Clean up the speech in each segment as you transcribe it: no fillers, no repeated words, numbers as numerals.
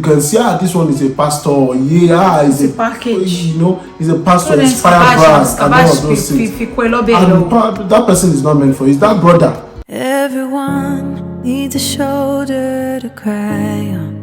can see this one is a pastor, it's a package. He's a pastor, it's firebrand, and all of those things. And that person is not meant for you. It's that brother. Everyone needs a shoulder to cry on.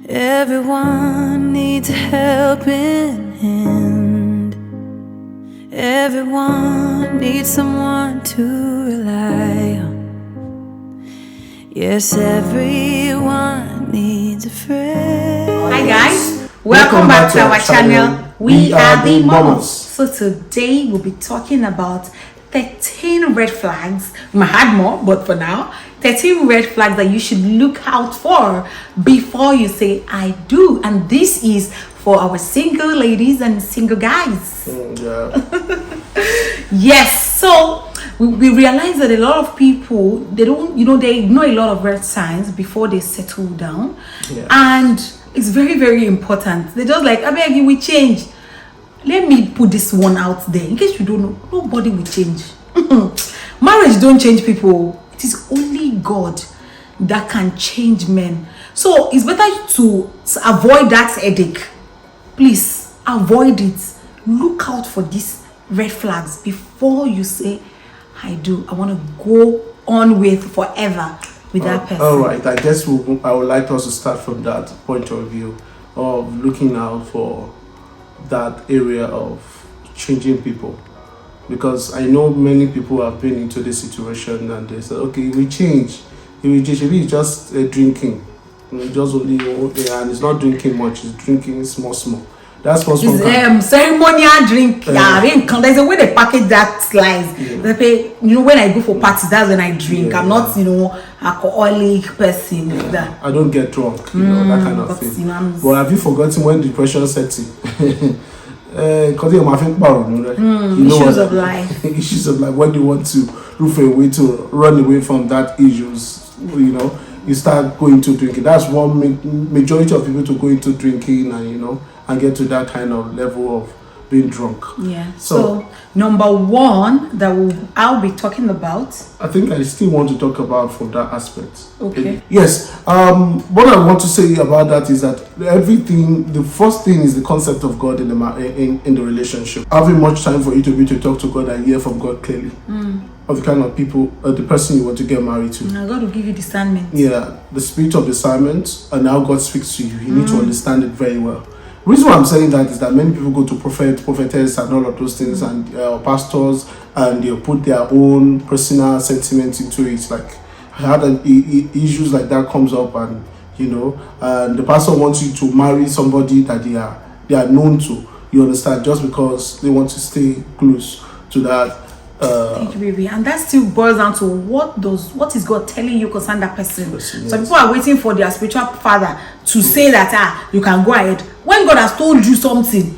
Everyone needs a helping hand. Everyone needs someone to rely on. Yes, everyone needs a friend. Hi guys, welcome back to our channel. We are the Momos. So today we'll be talking about 13 red flags. We might have more, but for now, 13 red flags that you should look out for before you say I do. And this is for our single ladies and single guys. Yes, so we realize that a lot of people, they don't, they ignore a lot of red signs before they settle down. And it's very, very important. They're just like, I beg you, we change. Let me put this one out there in case you don't know. Nobody will change. Marriage don't change people. It is only God that can change men. So it's better to avoid that headache. Please avoid it. Look out for these red flags before you say I do. I want to go on with forever with that person. All right, I guess I would like us to start from that point of view of looking out for that area of changing people, because I know many people have been into this situation and they say, okay, we change. It's just drinking. Just only, and it's not drinking much. It's drinking small. That's what's ceremonial drink. There's a way they package that slice. When I go for parties, that's when I drink. I'm not, alcoholic person. I don't get drunk, that kind of thing. But have you forgotten when depression sets in? Issues of life. Issues of life. When you want to look for a way to run away from that issues, you start going to drinking. That's one majority of people to go into drinking and get to that kind of level of being drunk. Yeah. So number one that I'll be talking about. I think I still want to talk about from that aspect. Okay. Yes. What I want to say about that is that the first thing is the concept of God in the relationship. Having much time for you to be to talk to God and hear from God clearly. Of the kind of people, the person you want to get married to. Now God will give you discernment. Yeah, the spirit of discernment, and how God speaks to you. You need to understand it very well. The reason why I'm saying that is that many people go to prophetess and all of those things, and pastors, and they put their own personal sentiments into it. Like I had issues like that comes up, and and the pastor wants you to marry somebody that they are known to. You understand? Just because they want to stay close to that. Thank you, baby. And that still boils down to what is God telling you concerning that person. Yes. Some people are waiting for their spiritual father to say that you can go ahead when God has told you something.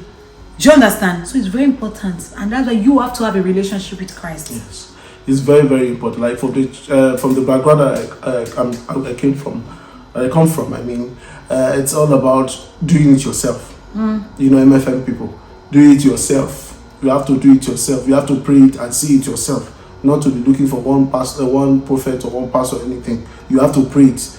Do you understand? So it's very important, and that's why you have to have a relationship with Christ. Yes, it's very, very important. Like from the background I come from. I mean, it's all about doing it yourself. MFM people, do it yourself. You have to do it yourself. You have to pray it and see it yourself. Not to be looking for one pastor, one prophet, or one pastor or anything. You have to pray it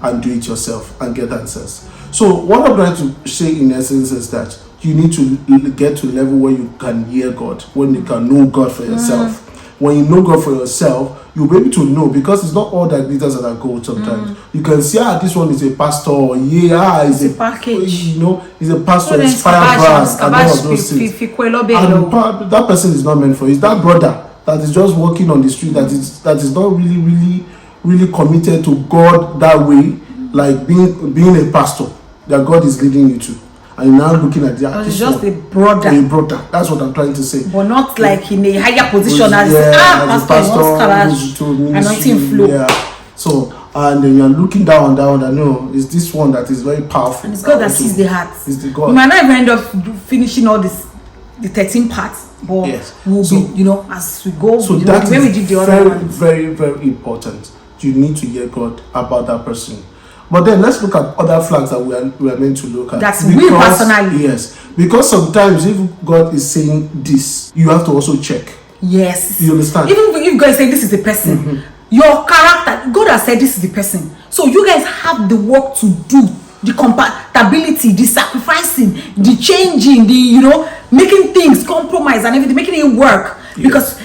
and do it yourself and get answers. So what I'm trying to say in essence is that you need to get to a level where you can hear God, when you can know God for yourself. When you know God for yourself, you'll be able to know, because it's not all that glitters that are gold sometimes. You can see, this one is a pastor, it's a package. He's a pastor, it's firebrand, and all of those things. And that person is not meant for you. It's that brother that is just walking on the street, that is not really committed to God that way, like being a pastor that God is leading you to. And you're now looking at that. It's just a brother. That's what I'm trying to say. But not like in a higher position as pastor, anointing flow. Yeah. So, and then you're looking down, and it's this one that is very powerful. And it's God that sees the heart. It's the God. We might not even end up finishing all the 13 parts, but we'll be, as we go. So that is very, very, very important. You need to hear God about that person. But then let's look at other flags that we are meant to look at. That's we personally. Yes. Because sometimes if God is saying this, you have to also check. Yes. You understand? Even if God is saying this is the person, your character, God has said this is the person. So you guys have the work to do the compatibility, the sacrificing, the changing, the making things compromise and everything, making it work. Because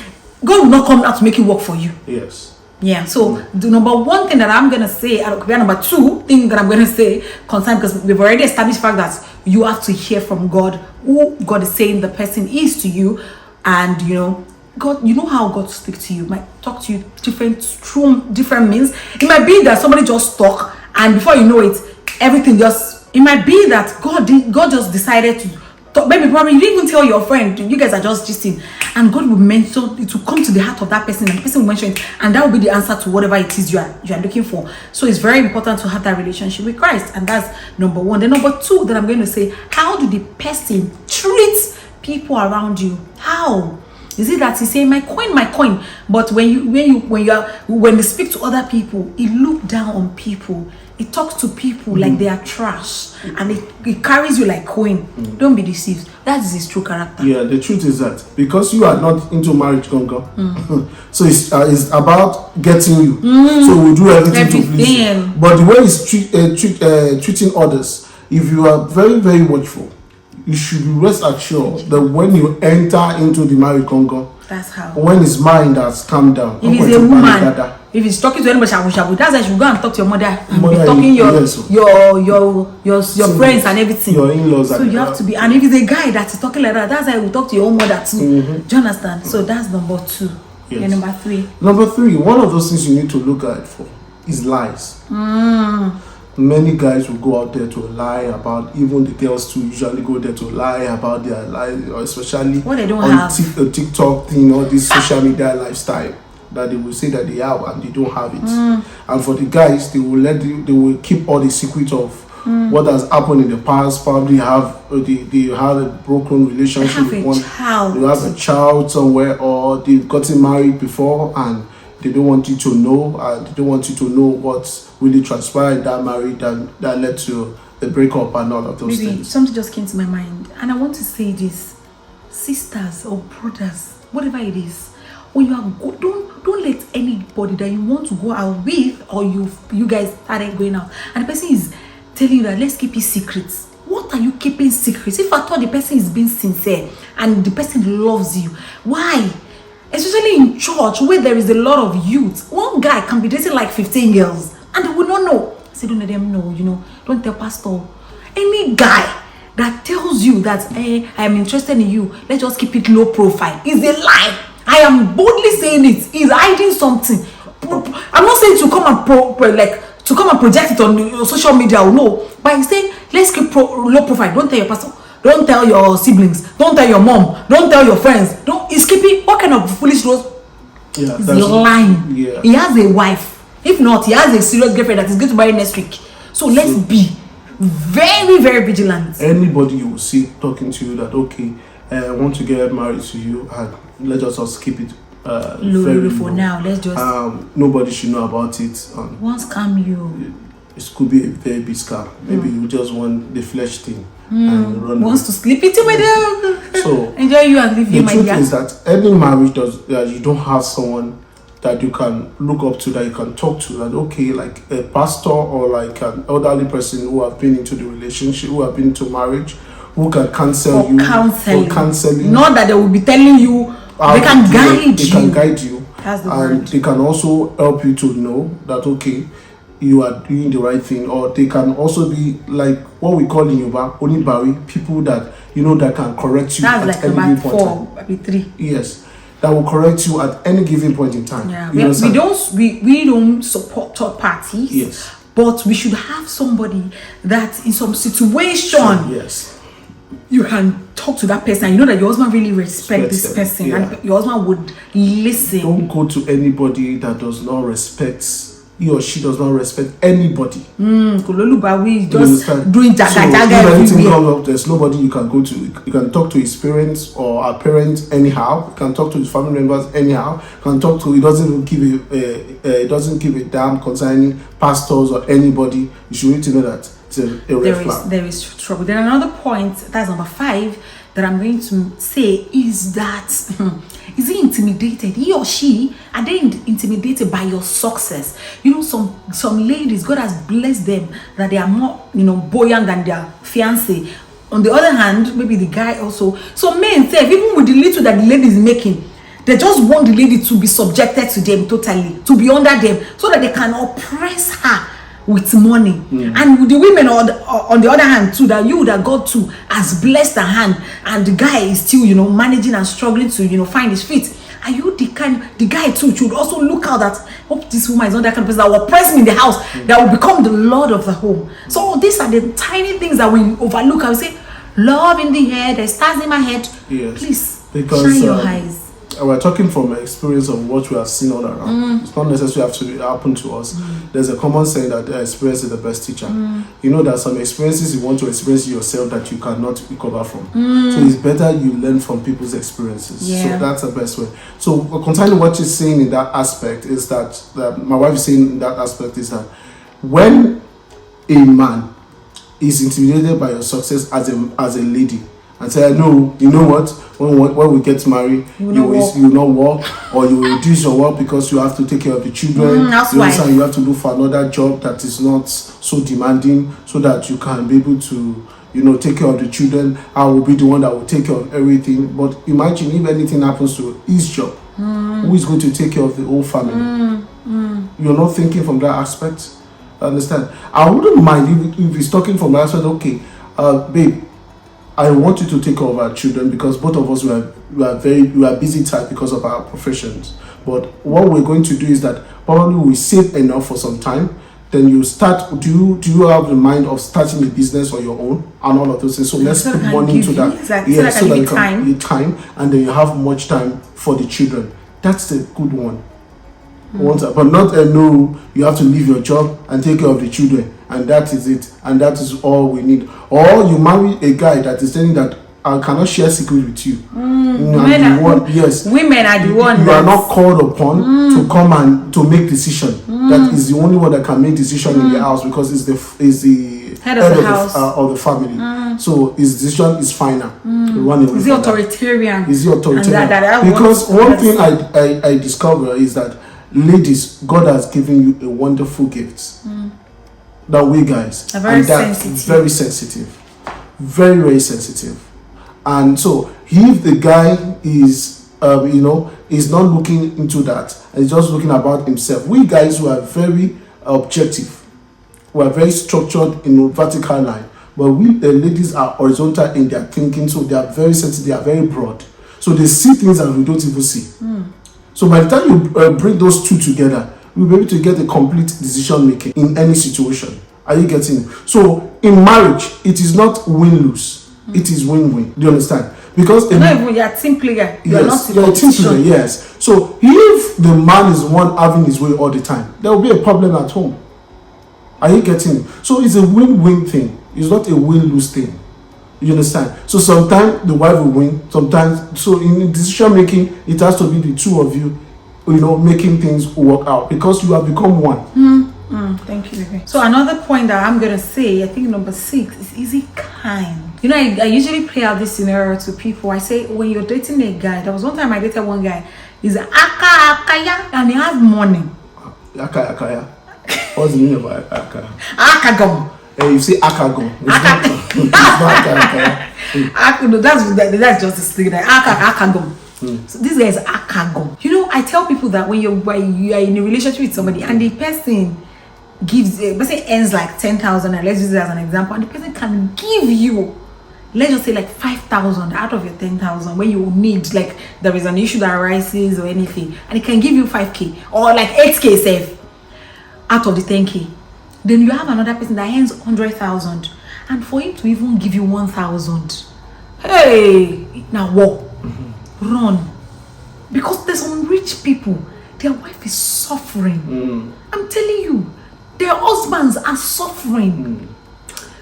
God will not come out to make it work for you. Yes. Yeah. So the number one thing that I'm gonna say, number two thing that I'm gonna say concern, because we've already established the fact that you have to hear from God who God is saying the person is to you, and God, you know how God speaks to you. Might talk to you through different means. It might be that somebody just talk, and before you know it, everything just. It might be that God just decided to talk. Maybe probably you didn't even tell your friend. You guys are just gisting, and God will mention it, will come to the heart of that person, and the person will mention it, and that will be the answer to whatever it is you are looking for. So it's very important to have that relationship with Christ, and that's number one. Then number two that I'm going to say, how do the person treat people around you? How? Is it that he say my coin? But when they speak to other people, he look down on people. He talks to people like they are trash, and it carries you like coin. Don't be deceived. That is his true character. Yeah, the truth is that because you are not into marriage, so it's about getting you. So we do everything to please you. But the way he's treating others, if you are very, very watchful, you should be rest assured that when you enter into the married Congo, that's how. When his mind has calmed down, if he's a woman, if he's talking to anybody, shabu, that's why you should go and talk to your mother and be talking your friends and everything. Your in-laws. So you have to be, and if he's a guy that is talking like that, that's why you talk to your own mother too. Do you understand? So that's number two. Yes. And number three. Number three, one of those things you need to look out for is lies. Many guys will go out there to lie about, even the girls too usually go there to lie about their life, especially what they don't on have. TikTok thing or this social media lifestyle that they will say that they have and they don't have it. And for the guys, they will keep all the secret of what has happened in the past. Probably they have a broken relationship with one. They have a child somewhere, or they've gotten married before and they don't want you to know, and they don't want you to know what's really transpired in that marriage that led to the breakup and all of those things. Something just came to my mind, and I want to say this: sisters or brothers, whatever it is, when you are don't let anybody that you want to go out with, or you guys started going out, and the person is telling you that let's keep it secrets. What are you keeping secrets? If I thought the person is being sincere and the person loves you, why? Especially in church where there is a lot of youth, one guy can be dating like 15 girls and they will not know. Say, don't let them know, don't tell pastor. Any guy that tells you that I am interested in you, let's just keep it low profile, is a lie. I am boldly saying it. He's hiding something. I'm not saying to come and project it on social media or no, but he's saying let's keep low profile. Don't tell your pastor. Don't tell your siblings. Don't tell your mom. Don't tell your friends. He's keeping what kind of foolish rules? Yeah, he's lying. Yeah. He has a wife. If not, he has a serious girlfriend that is going to marry next week. So let's be very, very vigilant. Anybody you will see talking to you that I want to get married to you, and let us just keep it very low for now. Let's just nobody should know about it. Once scam you. It could be a very big scam. Maybe you just want the flesh thing and run wants to sleep it with them. So enjoy you and leave you, my dear. The truth is that any marriage you don't have someone that you can look up to, that you can talk to, that like a pastor or like an elderly person who have been into the relationship, who have been into marriage, who can counsel you. Counseling. Not that they will be telling you. They can guide you. They can guide you. That's the and word. They can also help you to know that you are doing the right thing, or they can also be like what we call in Yoruba onibari, people that that can correct you. That's at like any given point. 4, maybe 3. Yes, that will correct you at any given point in time. Yeah, we don't support third parties. Yes, but we should have somebody that in some situation, yes, you can talk to that person. And you know that your husband really respects this person, and your husband would listen. Don't go to anybody that does not respect. He or she does not respect anybody. We just doing jaga everywhere. There's nobody you can go to. You can talk to his parents or our parents anyhow. You can talk to his family members anyhow. You can talk to. He doesn't give a damn concerning pastors or anybody. You should need to know that it's a red flag. There is trouble. Then another point, that's number 5, that I'm going to say is that Is he intimidated? He or she, are they intimidated by your success? You know, some ladies, God has blessed them that they are more, you know, buoyant than their fiancé. On the other hand, maybe the guy also. So men say, even with the little that the lady is making, they just want the lady to be subjected to them totally, to be under them, so that they can oppress her with money. And with the women on the other hand too, that God too has blessed her hand, and the guy is still, you know, managing and struggling to, you know, find his feet. Are you the guy too should also look out that, hope this woman is not that kind of person that will oppress me in the house, that will become the lord of the home. So these are the tiny things that we overlook. I would say, love in the head, there's stars in my head. Yes. Please, because shine your eyes. We're talking from experience of what we have seen all around. It's not necessarily have to happen to us. There's a common saying that experience is the best teacher. You know that some experiences you want to experience yourself that you cannot recover from. So it's better you learn from people's experiences. Yeah. So that's the best way. So concerning what she's saying in that aspect is that my wife is saying in that aspect is that when a man is intimidated by your success as a lady, and say, no, you know what? When we get married, you will not work, or you will reduce your work because you have to take care of the children. You have to look for another job that is not so demanding, so that you can be able to, you know, take care of the children. I will be the one that will take care of everything. But imagine if anything happens to his job, who is going to take care of the whole family? You're not thinking from that aspect. Understand? I wouldn't mind if he's talking from that aspect. Okay, babe, I want you to take care of our children because both of us we are busy type because of our professions. But what we're going to do is that probably we save enough for some time. Then you start. Do you have the mind of starting a business on your own and all of those things? So let's put money into that. Exactly. So that you can time, and then you have much time for the children. That's the good one. But not no, you have to leave your job and take care of the children, and that is it, and that is all we need. Or you marry a guy that is saying that I cannot share secrets with you. Women are the one. You are not called upon to come and to make decision. That is the only one that can make decision in the house because it's the head of the house of the family. So his decision is final. Is he authoritarian? Is he authoritarian? Because one thing I discover is that, ladies, God has given you a wonderful gift. That we guys are very sensitive. Very, very sensitive. And so if the guy is is not looking into that and is just looking about himself, we guys who are very objective, we are very structured in a vertical line, but we the ladies are horizontal in their thinking, so they are very sensitive, they are very broad, so they see things that we don't even see. So by the time you bring those two together, you'll be able to get a complete decision making in any situation. Are you getting it? So in marriage, it is not win-lose. It is win-win. Do you understand? Because you're a team player. You're a team player, yes. So if the man is the one having his way all the time, there will be a problem at home. Are you getting it? So it's a win-win thing. It's not a win-lose thing. You understand? So sometimes the wife will win. Sometimes, so in decision making, it has to be the two of you, making things work out because you have become one. Thank you, baby. So another point that I'm gonna say, I think number 6 is he kind? You know, I usually play out this scenario to people. I say, when you're dating a guy, there was one time I dated one guy. He's akaya and he has money. Akaya. What's the meaning of akaya? Akagom. You say akagom. That's just a stick there. Akagom. So this guy is akagom. You know, I tell people that when you are in a relationship with somebody and the person gives, let's say, earns like 10,000, and let's use it as an example, and the person can give you, let's just say, like 5,000 out of your 10,000 when you need, like there is an issue that arises or anything, and it can give you 5k or like 8k safe out of the 10k. Then you have another person that earns 100,000, and for him to even give you 1,000, hey, now what? Run. Because there's some rich people, their wife is suffering. I'm telling you, their husbands are suffering.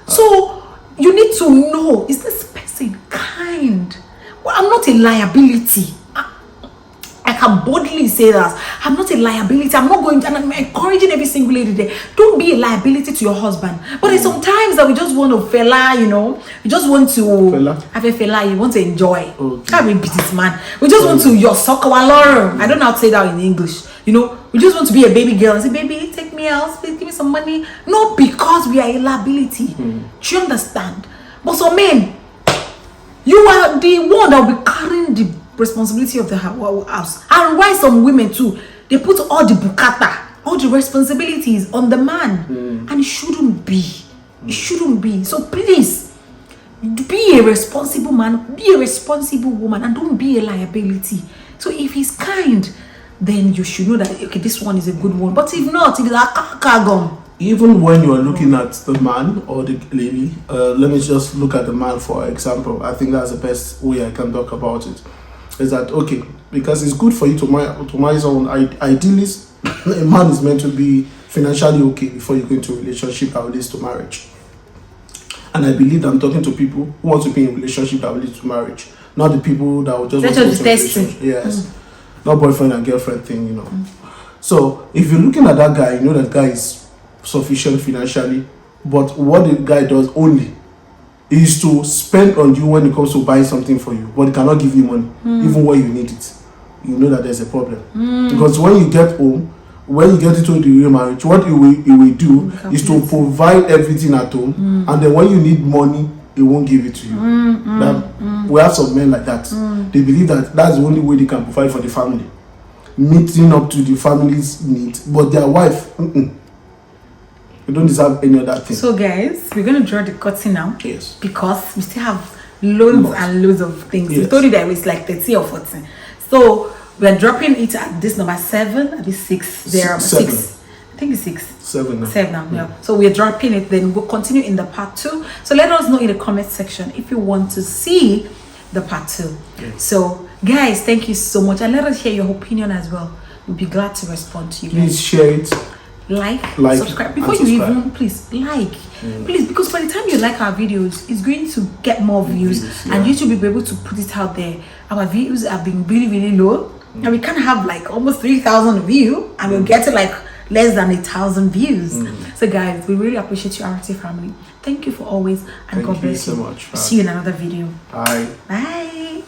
So you need to know, is this person kind? Well, I'm not a liability. I can boldly say that. I'm not a liability. I'm not going to, and I'm encouraging every single lady there. Don't be a liability to your husband. But there's sometimes that we just want to fella, you know, we just want to have a fella, you want to enjoy. Can't be this man. We just want to your soccer alarm. I don't know how to say that in English. You know, we just want to be a baby girl and say, baby, take me out, please give me some money. Not because we are a liability. Do you understand? But so men, you are the one that will be carrying the responsibility of the house. And why some women too, they put all the bukata, all the responsibilities on the man. And it shouldn't be. It shouldn't be. So please, be a responsible man, be a responsible woman, and don't be a liability. So if he's kind, then you should know that, okay, this one is a good one. But if not, if it's a kagom. Even when you are looking at the man or the lady, let me just look at the man for example. I think that's the best way I can talk about it. Is that okay? Because it's good for you to marry someone. Ideally, a man is meant to be financially okay before you go into a relationship that will lead to marriage. And I believe that I'm talking to people who want to be in a relationship that will lead to marriage, not the people that will just want to be in a relationship. Yes. Not boyfriend and girlfriend thing, you know. So if you're looking at that guy, you know that guy is sufficient financially, but what the guy does only is to spend on you when it comes to buying something for you, but he cannot give you money even when you need it. You know that there's a problem. Because when you get home, when you get into the real marriage, what he will do is to provide everything at home, and then when you need money, he won't give it to you. We have some men like that. They believe that that's the only way they can provide for the family, meeting up to the family's needs, but their wife, they don't deserve any other thing. So guys, we're going to draw the curtain now. Yes. Because we still have loads and loads of things. Yes. We told you that it was like 30 or 40. So we're dropping it at this number 7, at this 6, there, 7. 6. I think it's 6. 7 now. 7 now, yeah. So we're dropping it, then we'll continue in the part 2. So let us know in the comment section if you want to see the part 2. Yes. So guys, thank you so much, and let us hear your opinion as well. We'll be glad to respond to you. Please share it. Like, subscribe. Before and you subscribe. even, please like. Please, because by the time you like our videos, it's going to get more views, and YouTube will be able to put it out there. Our views have been really, really low, and we can't have like almost 3,000 views, and we'll get to like less than 1,000 views. So guys, we really appreciate you, RT family. Thank you for always, and God bless you. Thank you so much. See you in another video. Bye. Bye.